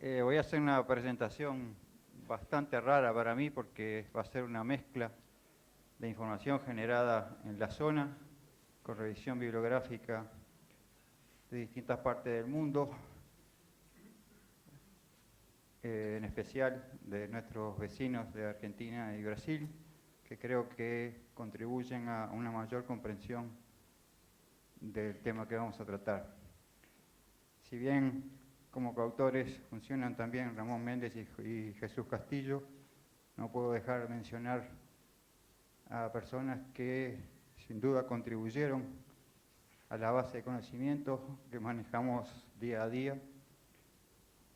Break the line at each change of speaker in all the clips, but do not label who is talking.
Voy a hacer una presentación bastante rara para mí porque va a ser una mezcla de información generada en la zona con revisión bibliográfica de distintas partes del mundo, en especial de nuestros vecinos de Argentina y Brasil, que creo que contribuyen a una mayor comprensión del tema que vamos a tratar. Si bien como coautores funcionan también Ramón Méndez y Jesús Castillo, no puedo dejar de mencionar a personas que sin duda contribuyeron a la base de conocimientos que manejamos día a día.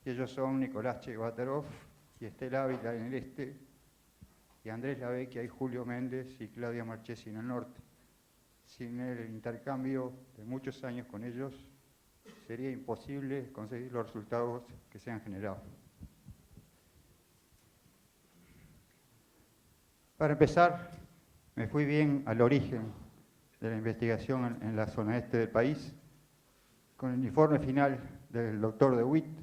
Y ellos son Nicolás Chevatarov y Estel Ávila en el este, y Andrés Lavecchia y Julio Méndez y Claudia Marchesi en el norte. Sin el intercambio de muchos años con ellos, sería imposible conseguir los resultados que se han generado. Para empezar, me fui bien al origen de la investigación en la zona este del país, con el informe final del doctor De Witt,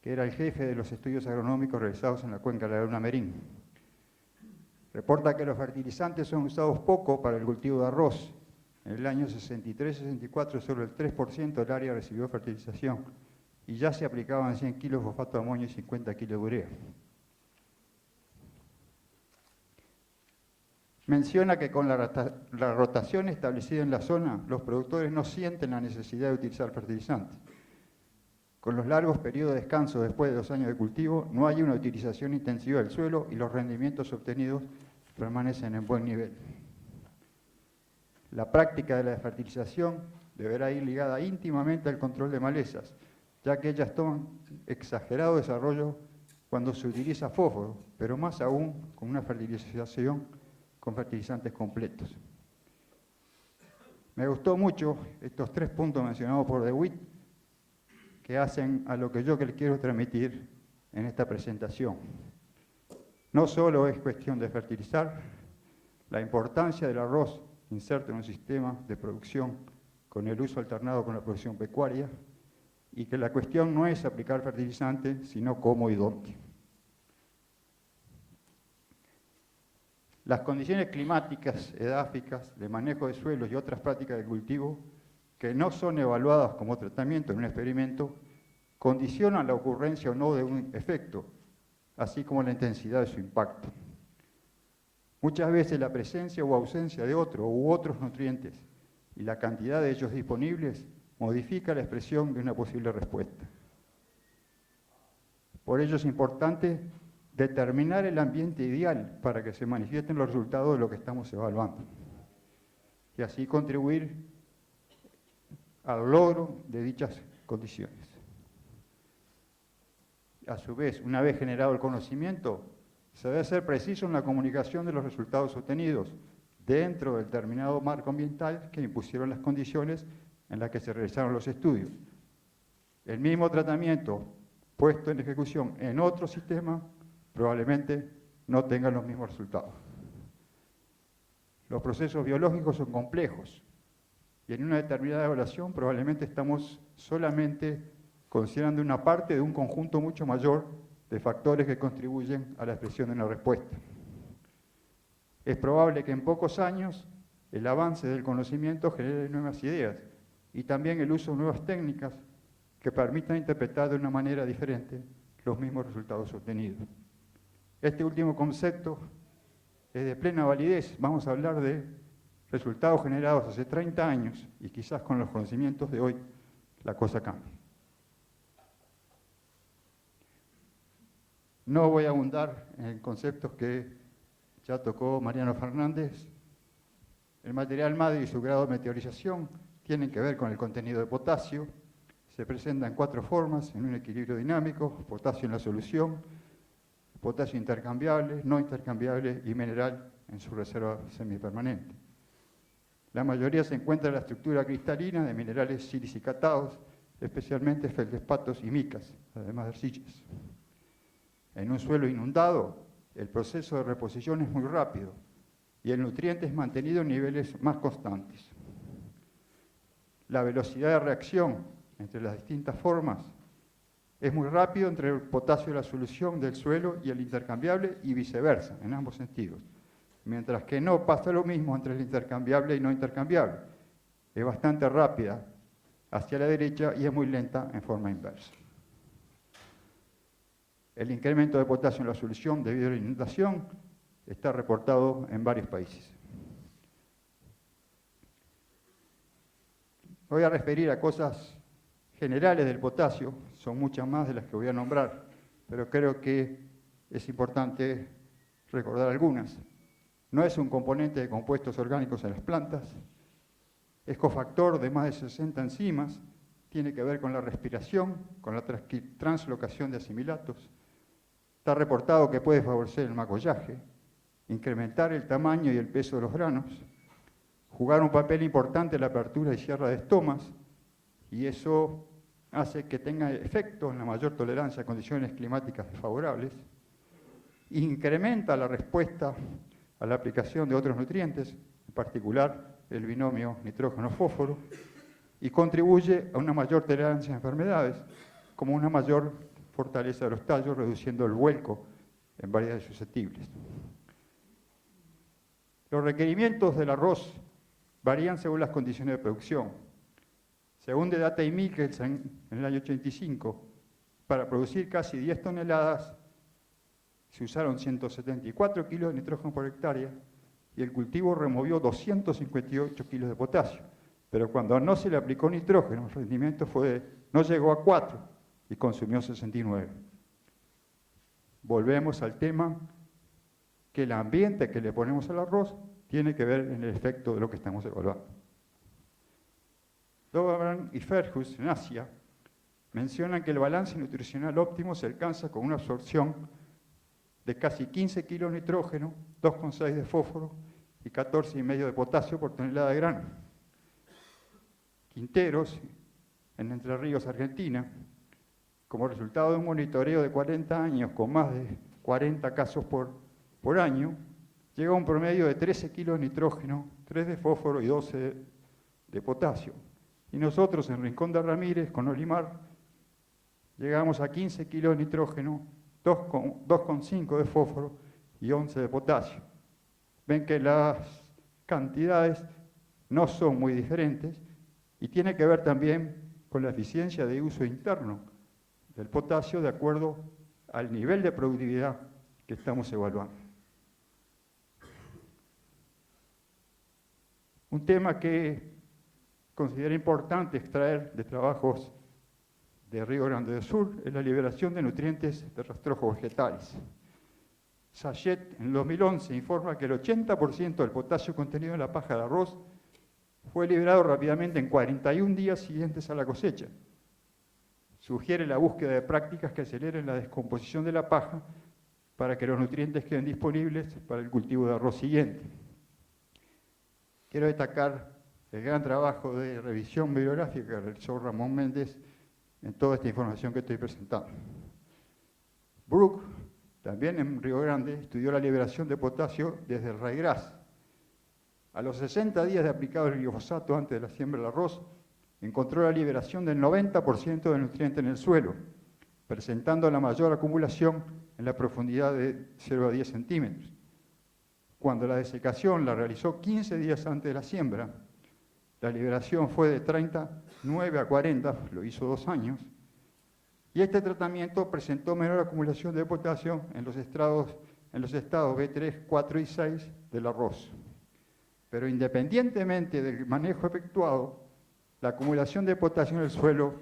que era el jefe de los estudios agronómicos realizados en la cuenca de la Laguna Merín. Reporta que los fertilizantes son usados poco para el cultivo de arroz. En el año 63-64 solo el 3% del área recibió fertilización y ya se aplicaban 100 kilos de fosfato de amonio y 50 kilos de urea. Menciona que con la rotación establecida en la zona, los productores no sienten la necesidad de utilizar fertilizantes. Con los largos periodos de descanso después de 2 años de cultivo, no hay una utilización intensiva del suelo y los rendimientos obtenidos permanecen en buen nivel. La práctica de la fertilización deberá ir ligada íntimamente al control de malezas, ya que ellas toman exagerado desarrollo cuando se utiliza fósforo, pero más aún con una fertilización con fertilizantes completos. Me gustó mucho estos 3 puntos mencionados por De Witt, que hacen a lo que yo quiero transmitir en esta presentación. No solo es cuestión de fertilizar, la importancia del arroz inserto en un sistema de producción con el uso alternado con la producción pecuaria, y que la cuestión no es aplicar fertilizantes, sino cómo y dónde. Las condiciones climáticas, edáficas, de manejo de suelos y otras prácticas de cultivo que no son evaluadas como tratamiento en un experimento, condicionan la ocurrencia o no de un efecto, así como la intensidad de su impacto. Muchas veces la presencia o ausencia de otro u otros nutrientes y la cantidad de ellos disponibles modifica la expresión de una posible respuesta. Por ello es importante determinar el ambiente ideal para que se manifiesten los resultados de lo que estamos evaluando y así contribuir al logro de dichas condiciones. A su vez, una vez generado el conocimiento, se debe ser preciso en la comunicación de los resultados obtenidos dentro del determinado marco ambiental que impusieron las condiciones en las que se realizaron los estudios. El mismo tratamiento puesto en ejecución en otro sistema probablemente no tenga los mismos resultados. Los procesos biológicos son complejos y en una determinada evaluación probablemente estamos solamente considerando una parte de un conjunto mucho mayor de factores que contribuyen a la expresión de una respuesta. Es probable que en pocos años el avance del conocimiento genere nuevas ideas y también el uso de nuevas técnicas que permitan interpretar de una manera diferente los mismos resultados obtenidos. Este último concepto es de plena validez. Vamos a hablar de resultados generados hace 30 años y quizás con los conocimientos de hoy la cosa cambie. No voy a abundar en conceptos que ya tocó Mariano Fernández. El material MADI y su grado de meteorización tienen que ver con el contenido de potasio. Se presenta en 4 formas, en un equilibrio dinámico: potasio en la solución, potasio intercambiable, no intercambiable y mineral en su reserva semipermanente. La mayoría se encuentra en la estructura cristalina de minerales silicicatados, especialmente feldespatos y micas, además de arcillas. En un suelo inundado, el proceso de reposición es muy rápido y el nutriente es mantenido en niveles más constantes. La velocidad de reacción entre las distintas formas Es muy rápido entre el potasio de la solución del suelo y el intercambiable y viceversa, en ambos sentidos. Mientras que no pasa lo mismo entre el intercambiable y no intercambiable. Es bastante rápida hacia la derecha y es muy lenta en forma inversa. El incremento de potasio en la solución debido a la inundación está reportado en varios países. Me voy a referir a cosas generales del potasio, son muchas más de las que voy a nombrar, pero creo que es importante recordar algunas. No es un componente de compuestos orgánicos en las plantas, es cofactor de más de 60 enzimas, tiene que ver con la respiración, con la translocación de asimilatos. Está reportado que puede favorecer el macollaje, incrementar el tamaño y el peso de los granos, jugar un papel importante en la apertura y cierre de estomas, y eso hace que tenga efecto en la mayor tolerancia a condiciones climáticas desfavorables, incrementa la respuesta a la aplicación de otros nutrientes, en particular el binomio nitrógeno-fósforo, y contribuye a una mayor tolerancia a enfermedades, como una mayor fortaleza de los tallos, reduciendo el vuelco en variedades susceptibles. Los requerimientos del arroz varían según las condiciones de producción. Según de Data y Mikkelsen, en el año 85, para producir casi 10 toneladas se usaron 174 kilos de nitrógeno por hectárea y el cultivo removió 258 kilos de potasio. Pero cuando no se le aplicó nitrógeno, el rendimiento no llegó a 4 y consumió 69. Volvemos al tema que el ambiente que le ponemos al arroz tiene que ver en el efecto de lo que estamos evaluando. Doberan y Fergus, en Asia, mencionan que el balance nutricional óptimo se alcanza con una absorción de casi 15 kilos de nitrógeno, 2,6 de fósforo y 14,5 de potasio por tonelada de grano. Quinteros, en Entre Ríos, Argentina, como resultado de un monitoreo de 40 años con más de 40 casos por año, llega a un promedio de 13 kilos de nitrógeno, 3 de fósforo y 12 de potasio. Y nosotros en Rincón de Ramírez, con Olimar, llegamos a 15 kilos de nitrógeno, 2,5 de fósforo y 11 de potasio. Ven que las cantidades no son muy diferentes y tiene que ver también con la eficiencia de uso interno del potasio de acuerdo al nivel de productividad que estamos evaluando. Un tema que considero importante extraer de trabajos de Río Grande do Sul es la liberación de nutrientes de rastrojos vegetales. Sachet en 2011 informa que el 80% del potasio contenido en la paja de arroz fue liberado rápidamente en 41 días siguientes a la cosecha. Sugiere la búsqueda de prácticas que aceleren la descomposición de la paja para que los nutrientes queden disponibles para el cultivo de arroz siguiente. Quiero destacar el gran trabajo de revisión bibliográfica que realizó Ramón Méndez en toda esta información que estoy presentando. Brook, también en Río Grande, estudió la liberación de potasio desde el ryegrass. A los 60 días de aplicado el glifosato antes de la siembra del arroz, encontró la liberación del 90% del nutriente en el suelo, presentando la mayor acumulación en la profundidad de 0 a 10 centímetros. Cuando la desecación la realizó 15 días antes de la siembra, la liberación fue de 39 a 40, lo hizo 2 años, y este tratamiento presentó menor acumulación de potasio en los estados B3, 4 y 6 del arroz. Pero independientemente del manejo efectuado, la acumulación de potasio en el suelo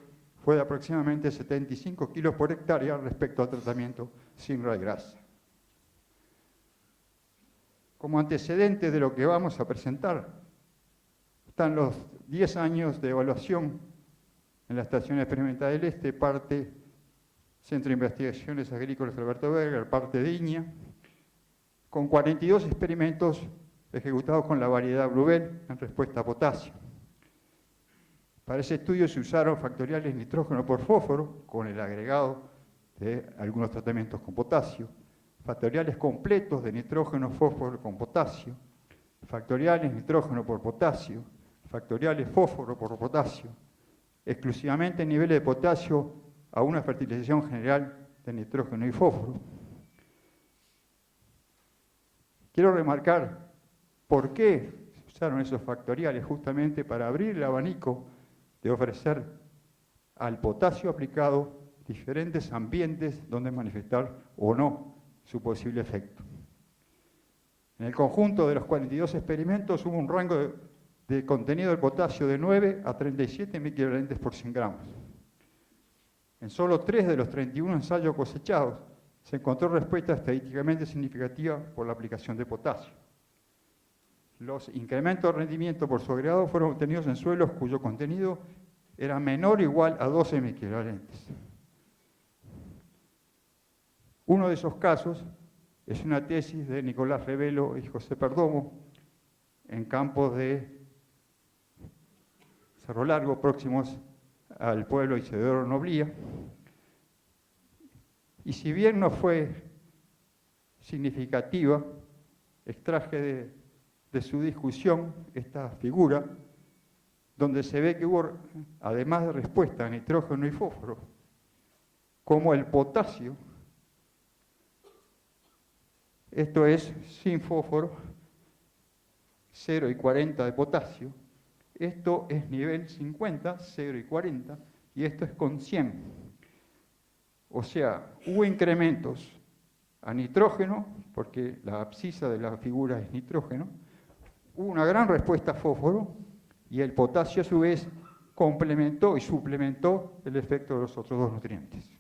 fue de aproximadamente 75 kilos por hectárea respecto al tratamiento sin ryegrass. Como antecedente de lo que vamos a presentar, están los 10 años de evaluación en la Estación Experimental del Este, parte Centro de Investigaciones Agrícolas Alberto Berger, parte de INIA, con 42 experimentos ejecutados con la variedad Bluebell en respuesta a potasio. Para ese estudio se usaron factoriales nitrógeno por fósforo, con el agregado de algunos tratamientos con potasio, factoriales completos de nitrógeno, fósforo con potasio, factoriales nitrógeno por potasio, factoriales fósforo por potasio, exclusivamente niveles de potasio a una fertilización general de nitrógeno y fósforo. Quiero remarcar por qué se usaron esos factoriales, justamente para abrir el abanico de ofrecer al potasio aplicado diferentes ambientes donde manifestar o no su posible efecto. En el conjunto de los 42 experimentos hubo un rango de contenido del potasio de 9 a 37 microequivalentes por 100 gramos. En solo 3 de los 31 ensayos cosechados se encontró respuesta estadísticamente significativa por la aplicación de potasio. Los incrementos de rendimiento por su agregado fueron obtenidos en suelos cuyo contenido era menor o igual a 12 microequivalentes. Uno de esos casos es una tesis de Nicolás Revelo y José Perdomo en campos de Cerro Largo, próximos al pueblo Isidoro Noblía. Y si bien no fue significativa, extraje de su discusión esta figura, donde se ve que hubo, además de respuesta a nitrógeno y fósforo, como el potasio, esto es sin fósforo, 0 y 40 de potasio, esto es nivel 50, 0 y 40, y esto es con 100. O sea, hubo incrementos a nitrógeno, porque la abscisa de la figura es nitrógeno, hubo una gran respuesta a fósforo, y el potasio a su vez complementó y suplementó el efecto de los otros dos nutrientes.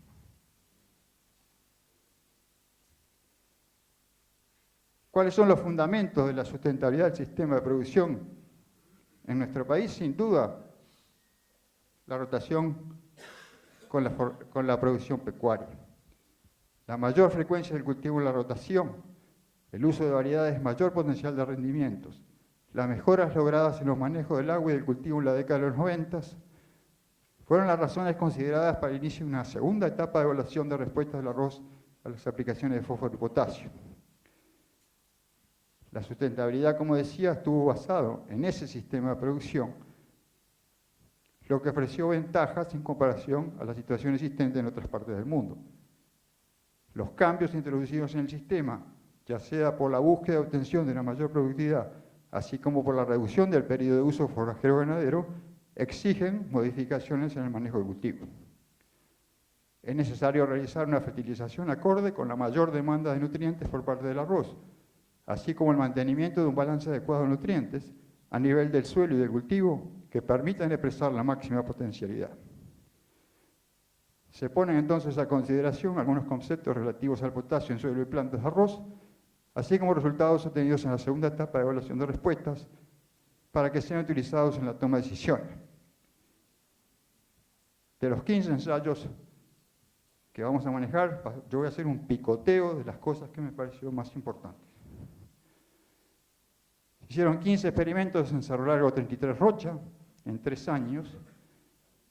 ¿Cuáles son los fundamentos de la sustentabilidad del sistema de producción en nuestro país? Sin duda, la rotación con la producción pecuaria. La mayor frecuencia del cultivo en la rotación, el uso de variedades, mayor potencial de rendimientos, las mejoras logradas en los manejos del agua y del cultivo en la década de los 90 fueron las razones consideradas para el inicio de una segunda etapa de evaluación de respuestas del arroz a las aplicaciones de fósforo y potasio. La sustentabilidad, como decía, estuvo basado en ese sistema de producción, lo que ofreció ventajas en comparación a la situación existente en otras partes del mundo. Los cambios introducidos en el sistema, ya sea por la búsqueda de obtención de una mayor productividad, así como por la reducción del periodo de uso forrajero ganadero, exigen modificaciones en el manejo del cultivo. Es necesario realizar una fertilización acorde con la mayor demanda de nutrientes por parte del arroz, así como el mantenimiento de un balance adecuado de nutrientes a nivel del suelo y del cultivo que permitan expresar la máxima potencialidad. Se ponen entonces a consideración algunos conceptos relativos al potasio en suelo y plantas de arroz, así como resultados obtenidos en la segunda etapa de evaluación de respuestas para que sean utilizados en la toma de decisiones. De los 15 ensayos que vamos a manejar, yo voy a hacer un picoteo de las cosas que me parecieron más importantes. Hicieron 15 experimentos en Cerro Largo 33 Rocha, en 3 años,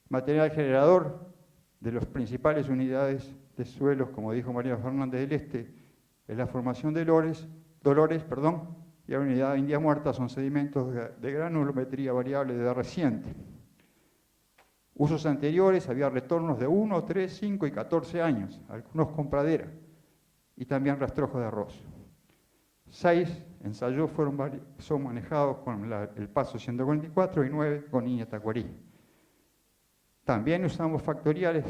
material generador de las principales unidades de suelos, como dijo María Fernández del Este, en la formación de Dolores, y la unidad de India Muerta son sedimentos de granulometría variable de edad reciente. Usos anteriores había retornos de 1, 3, 5 y 14 años, algunos con pradera, y también rastrojos de arroz. 6 ensayos son manejados con el paso 144 y 9 con Niña Tacuarí. También usamos factoriales,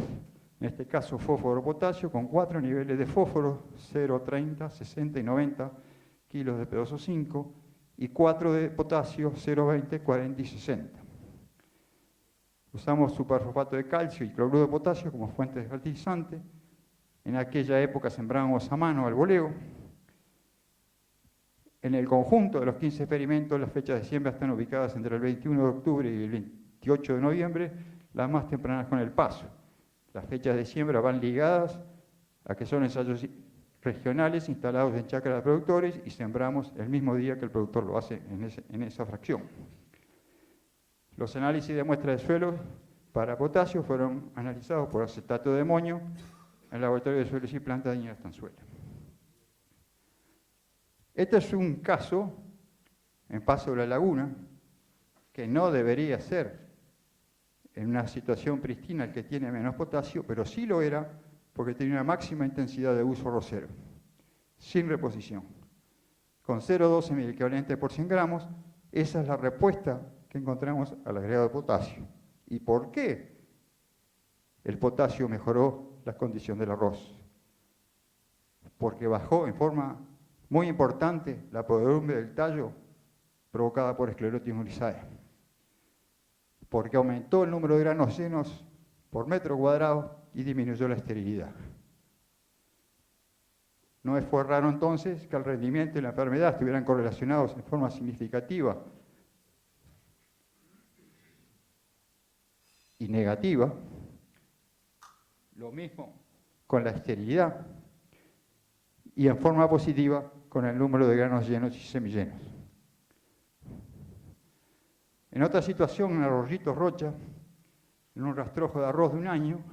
en este caso fósforo-potasio, con 4 niveles de fósforo, 0, 30, 60 y 90 kilos de P2O5, y 4 de potasio, 0, 20, 40 y 60. Usamos superfosfato de calcio y cloruro de potasio como fuentes de fertilizante. En aquella época sembrábamos a mano al voleo. En el conjunto de los 15 experimentos, las fechas de siembra están ubicadas entre el 21 de octubre y el 28 de noviembre, las más tempranas con el paso. Las fechas de siembra van ligadas a que son ensayos regionales instalados en chacras de productores y sembramos el mismo día que el productor lo hace en esa fracción. Los análisis de muestras de suelo para potasio fueron analizados por acetato de amonio en el laboratorio de suelos y plantas de Niña Estanzuela. Este es un caso en Paso de la Laguna que no debería ser en una situación pristina el que tiene menos potasio, pero sí lo era porque tenía una máxima intensidad de uso rosero, sin reposición. Con 0,12 miliequivalentes por 100 gramos, esa es la respuesta que encontramos al agregado de potasio. ¿Y por qué el potasio mejoró la condición del arroz? Porque bajó en forma muy importante la podredumbre del tallo provocada por Sclerotium oryzae. Porque aumentó el número de granos llenos por metro cuadrado y disminuyó la esterilidad. No fue raro entonces que el rendimiento y la enfermedad estuvieran correlacionados en forma significativa y negativa. Lo mismo con la esterilidad y en forma positiva con el número de granos llenos y semillenos. En otra situación, en Arroyito Rocha, en un rastrojo de arroz de un año,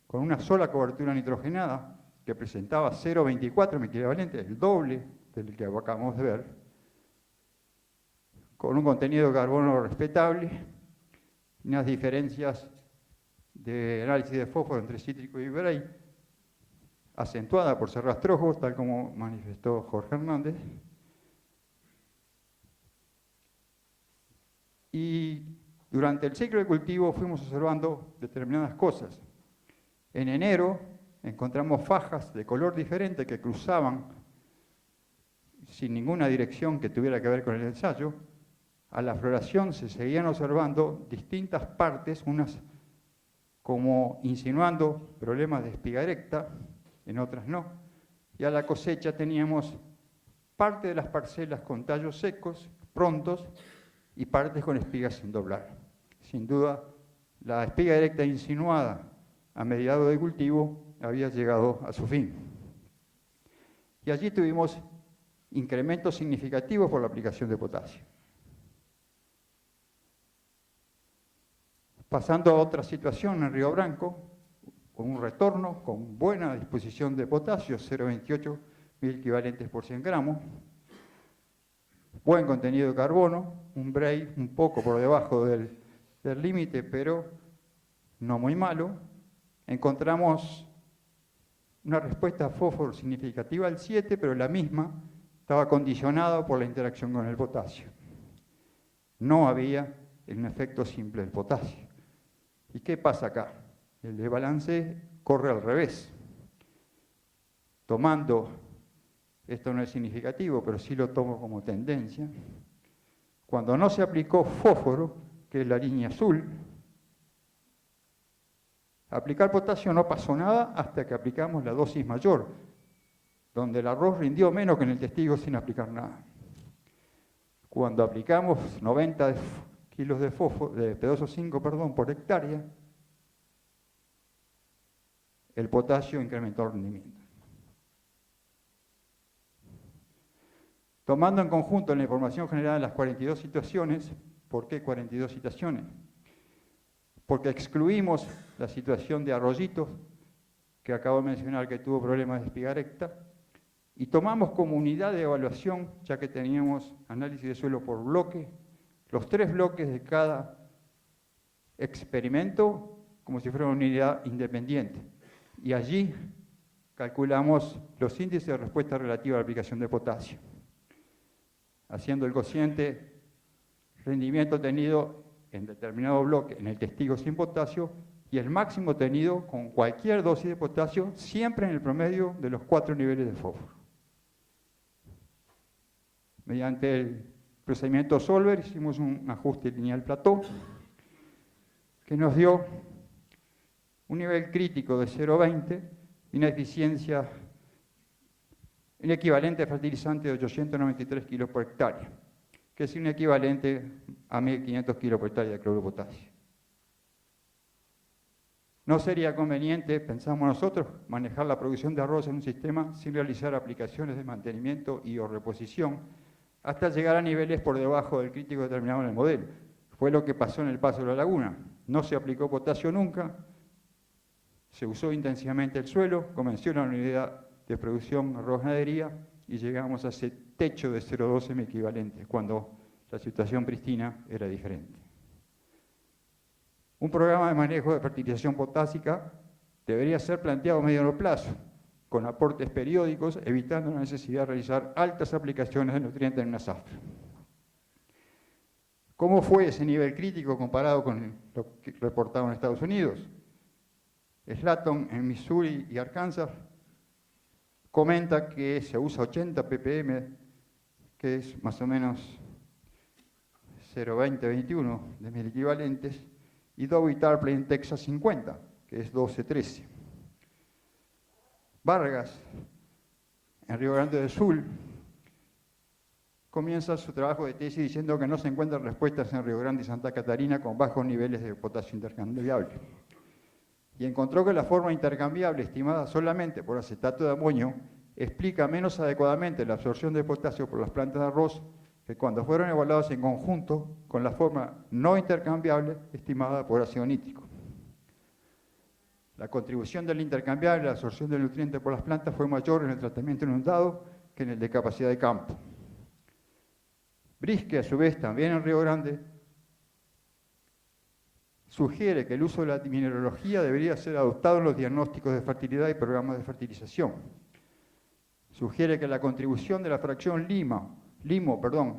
con una sola cobertura nitrogenada, que presentaba 0,24 equivalente, el doble del que acabamos de ver, con un contenido de carbono respetable, y unas diferencias de análisis de fósforo entre cítrico y bray, acentuada por ser rastrojos, tal como manifestó Jorge Hernández. Y durante el ciclo de cultivo fuimos observando determinadas cosas. En enero encontramos fajas de color diferente que cruzaban sin ninguna dirección que tuviera que ver con el ensayo. A la floración se seguían observando distintas partes, unas como insinuando problemas de espiga erecta, en otras no. Y a la cosecha teníamos parte de las parcelas con tallos secos, prontos, y partes con espigas sin doblar. Sin duda, la espiga erecta insinuada a mediados de cultivo había llegado a su fin. Y allí tuvimos incrementos significativos por la aplicación de potasio. Pasando a otra situación en Río Branco, con un retorno con buena disposición de potasio, 0,28 miliequivalentes por 100 gramos, buen contenido de carbono, un bray un poco por debajo del límite, pero no muy malo. Encontramos una respuesta a fósforo significativa al 7, pero la misma estaba condicionada por la interacción con el potasio. No había un efecto simple del potasio. ¿Y qué pasa acá? El desbalance corre al revés. Tomando, esto no es significativo, pero sí lo tomo como tendencia, cuando no se aplicó fósforo, que es la línea azul, aplicar potasio no pasó nada hasta que aplicamos la dosis mayor, donde el arroz rindió menos que en el testigo sin aplicar nada. Cuando aplicamos 90 kilos de fósforo, de P2O5, por hectárea, el potasio incrementó el rendimiento. Tomando en conjunto la información generada en las 42 situaciones, ¿por qué 42 situaciones? Porque excluimos la situación de Arroyito, que acabo de mencionar que tuvo problemas de espiga erecta, y tomamos como unidad de evaluación, ya que teníamos análisis de suelo por bloque, los 3 bloques de cada experimento como si fuera una unidad independiente. Y allí calculamos los índices de respuesta relativa a la aplicación de potasio, haciendo el cociente rendimiento tenido en determinado bloque en el testigo sin potasio y el máximo tenido con cualquier dosis de potasio, siempre en el promedio de los 4 niveles de fósforo. Mediante el procedimiento Solver hicimos un ajuste lineal plató que nos dio un nivel crítico de 0,20 y una eficiencia, un equivalente fertilizante de 893 kilos por hectárea, que es un equivalente a 1.500 kilos por hectárea de cloruro de potasio. No sería conveniente, pensamos nosotros, manejar la producción de arroz en un sistema sin realizar aplicaciones de mantenimiento y o reposición hasta llegar a niveles por debajo del crítico determinado en el modelo. Fue lo que pasó en el Paso de la Laguna. No se aplicó potasio nunca, se usó intensivamente el suelo, comenzó una unidad de producción arroz ganadería y llegamos a ese techo de 0,12 equivalentes, cuando la situación pristina era diferente.
Un programa de manejo de fertilización potásica debería ser planteado a mediano plazo, con aportes periódicos, evitando la necesidad de realizar altas aplicaciones de nutrientes en una zafra. ¿Cómo fue ese nivel crítico comparado con lo que reportado en Estados Unidos? Slatton, en Missouri y Arkansas, comenta que se usa 80 ppm, que es más o menos 0,20-21 de mil equivalentes, y Dow y Tarpley en Texas 50, que es 12-13. Vargas, en Río Grande del Sur, comienza su trabajo de tesis diciendo que no se encuentran respuestas en Río Grande y Santa Catarina con bajos niveles de potasio intercambiable. Y encontró que la forma intercambiable estimada solamente por acetato de amonio explica menos adecuadamente la absorción de potasio por las plantas de arroz que cuando fueron evaluados en conjunto con la forma no intercambiable estimada por ácido nítrico. La contribución del intercambiable a la absorción del nutriente por las plantas fue mayor en el tratamiento inundado que en el de capacidad de campo. Brisque, a su vez, también en Río Grande, sugiere que el uso de la mineralogía debería ser adoptado en los diagnósticos de fertilidad y programas de fertilización. Sugiere que la contribución de la fracción limo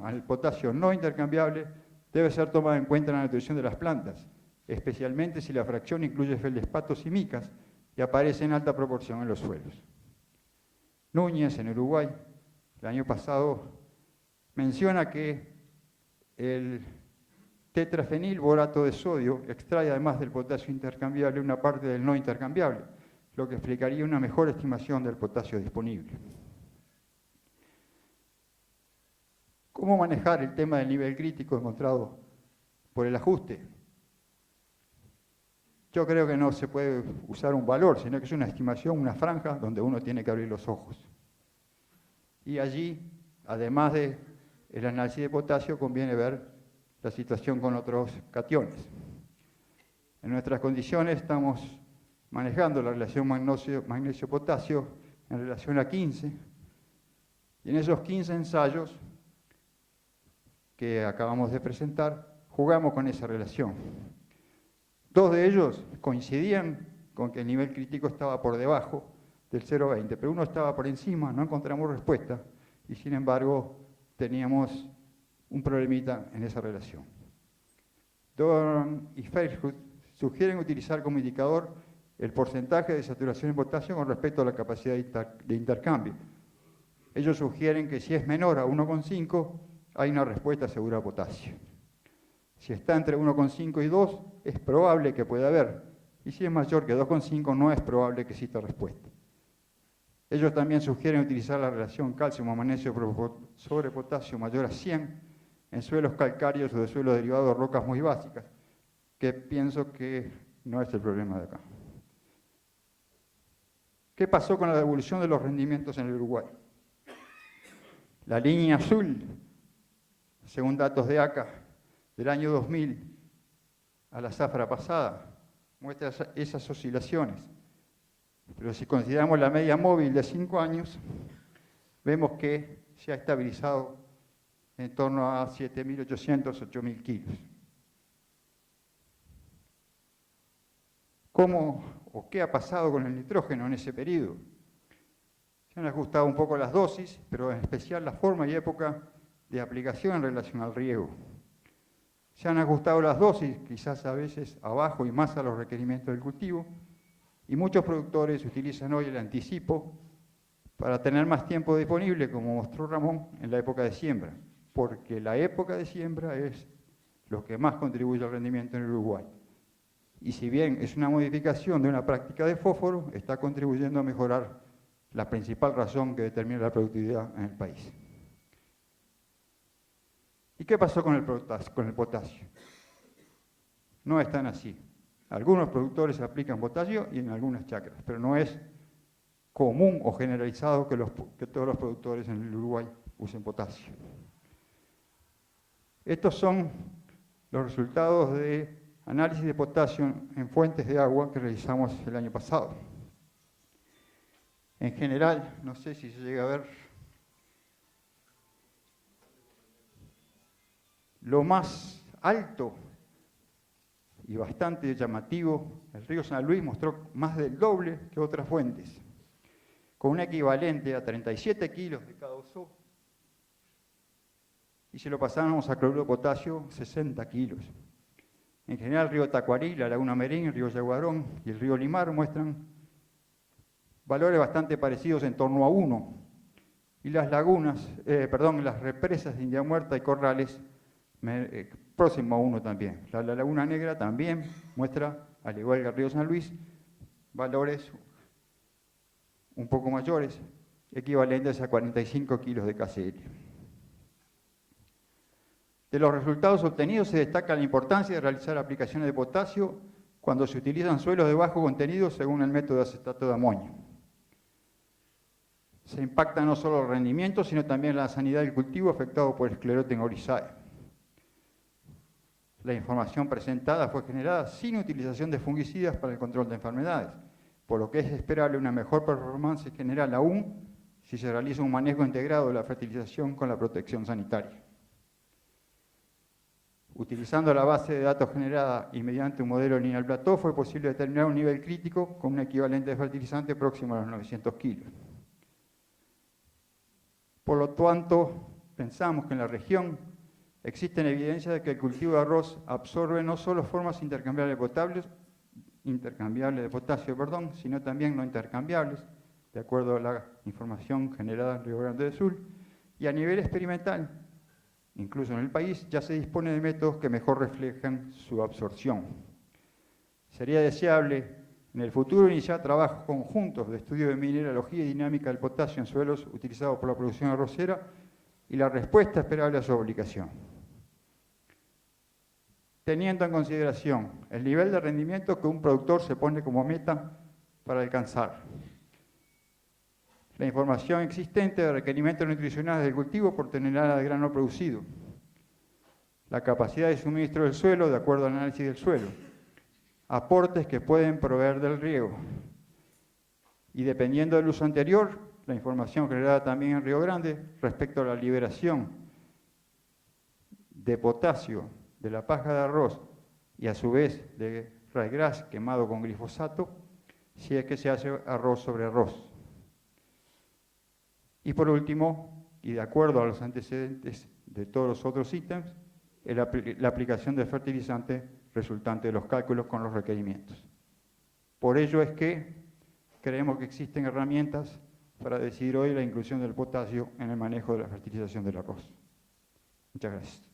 al potasio no intercambiable debe ser tomada en cuenta en la nutrición de las plantas, especialmente si la fracción incluye feldespatos y micas y aparece en alta proporción en los suelos. Núñez, en Uruguay, el año pasado, menciona que el tetrafenilborato de sodio extrae además del potasio intercambiable una parte del no intercambiable, lo que explicaría una mejor estimación del potasio disponible. ¿Cómo manejar el tema del nivel crítico encontrado por el ajuste? Yo creo que no se puede usar un valor, sino que es una estimación, una franja donde uno tiene que abrir los ojos. Y allí, además del análisis de potasio, conviene ver la situación con otros cationes. En nuestras condiciones estamos manejando la relación magnesio-potasio en relación a 15, y en esos 15 ensayos que acabamos de presentar, jugamos con esa relación. 2 de ellos coincidían con que el nivel crítico estaba por debajo del 0,20, pero uno estaba por encima, no encontramos respuesta, y sin embargo teníamos un problemita en esa relación. Dorn y Fairhood sugieren utilizar como indicador el porcentaje de saturación en potasio con respecto a la capacidad de intercambio. Ellos sugieren que si es menor a 1,5, hay una respuesta segura a potasio. Si está entre 1,5 y 2, es probable que pueda haber. Y si es mayor que 2,5, no es probable que exista respuesta. Ellos también sugieren utilizar la relación calcio-magnesio sobre potasio mayor a 100 en suelos calcáreos o de suelos derivados de rocas muy básicas, que pienso que no es el problema de acá. ¿Qué pasó con la devolución de los rendimientos en el Uruguay? La línea azul, según datos de ACA, del año 2000 a la zafra pasada, muestra esas oscilaciones. Pero si consideramos la media móvil de 5 años, vemos que se ha estabilizado en torno a 7.800, 8.000 kilos. ¿Cómo o qué ha pasado con el nitrógeno en ese periodo? Se han ajustado un poco las dosis, pero en especial la forma y época de aplicación en relación al riego. Se han ajustado las dosis, quizás a veces abajo y más a los requerimientos del cultivo, y muchos productores utilizan hoy el anticipo para tener más tiempo disponible, como mostró Ramón, en la época de siembra, porque la época de siembra es lo que más contribuye al rendimiento en el Uruguay. Y si bien es una modificación de una práctica de fósforo, está contribuyendo a mejorar la principal razón que determina la productividad en el país. ¿Y qué pasó con el potasio? No es tan así. Algunos productores aplican potasio y en algunas chacras, pero no es común o generalizado que todos los productores en el Uruguay usen potasio. Estos son los resultados de análisis de potasio en fuentes de agua que realizamos el año pasado. En general, no sé si se llega a ver, lo más alto y bastante llamativo, el río San Luis mostró más del doble que otras fuentes, con un equivalente a 37 kilos de K2O, y si lo pasamos a cloruro de potasio, 60 kilos. En general, el río Tacuarí, la laguna Merín, el río Yaguarón y el río Limar muestran valores bastante parecidos, en torno a 1. Y las las represas de India Muerta y Corrales, próximo a 1 también. La Laguna Negra también muestra, al igual que el río San Luis, valores un poco mayores, equivalentes a 45 kilos de KCl. De los resultados obtenidos se destaca la importancia de realizar aplicaciones de potasio cuando se utilizan suelos de bajo contenido según el método de acetato de amonio. Se impacta no solo el rendimiento, sino también la sanidad del cultivo afectado por Sclerotinia oryzae. La información presentada fue generada sin utilización de fungicidas para el control de enfermedades, por lo que es esperable una mejor performance general aún si se realiza un manejo integrado de la fertilización con la protección sanitaria. Utilizando la base de datos generada y mediante un modelo lineal plató, fue posible determinar un nivel crítico con un equivalente de fertilizante próximo a los 900 kilos. Por lo tanto, pensamos que en la región existen evidencias de que el cultivo de arroz absorbe no solo formas intercambiables de potasio, sino también no intercambiables, de acuerdo a la información generada en Río Grande do Sul, y a nivel experimental, incluso en el país, ya se dispone de métodos que mejor reflejan su absorción. Sería deseable en el futuro iniciar trabajos conjuntos de estudio de mineralogía y dinámica del potasio en suelos utilizados por la producción arrocera y la respuesta esperable a su aplicación. Teniendo en consideración el nivel de rendimiento que un productor se pone como meta para alcanzar, la información existente de requerimientos nutricionales del cultivo por tonelada de grano producido, la capacidad de suministro del suelo de acuerdo al análisis del suelo, aportes que pueden proveer del riego, y dependiendo del uso anterior, la información generada también en Río Grande respecto a la liberación de potasio de la paja de arroz y a su vez de ryegrass quemado con glifosato, si es que se hace arroz sobre arroz. Y por último, y de acuerdo a los antecedentes de todos los otros ítems, la aplicación de fertilizante resultante de los cálculos con los requerimientos. Por ello es que creemos que existen herramientas para decidir hoy la inclusión del potasio en el manejo de la fertilización del arroz. Muchas gracias.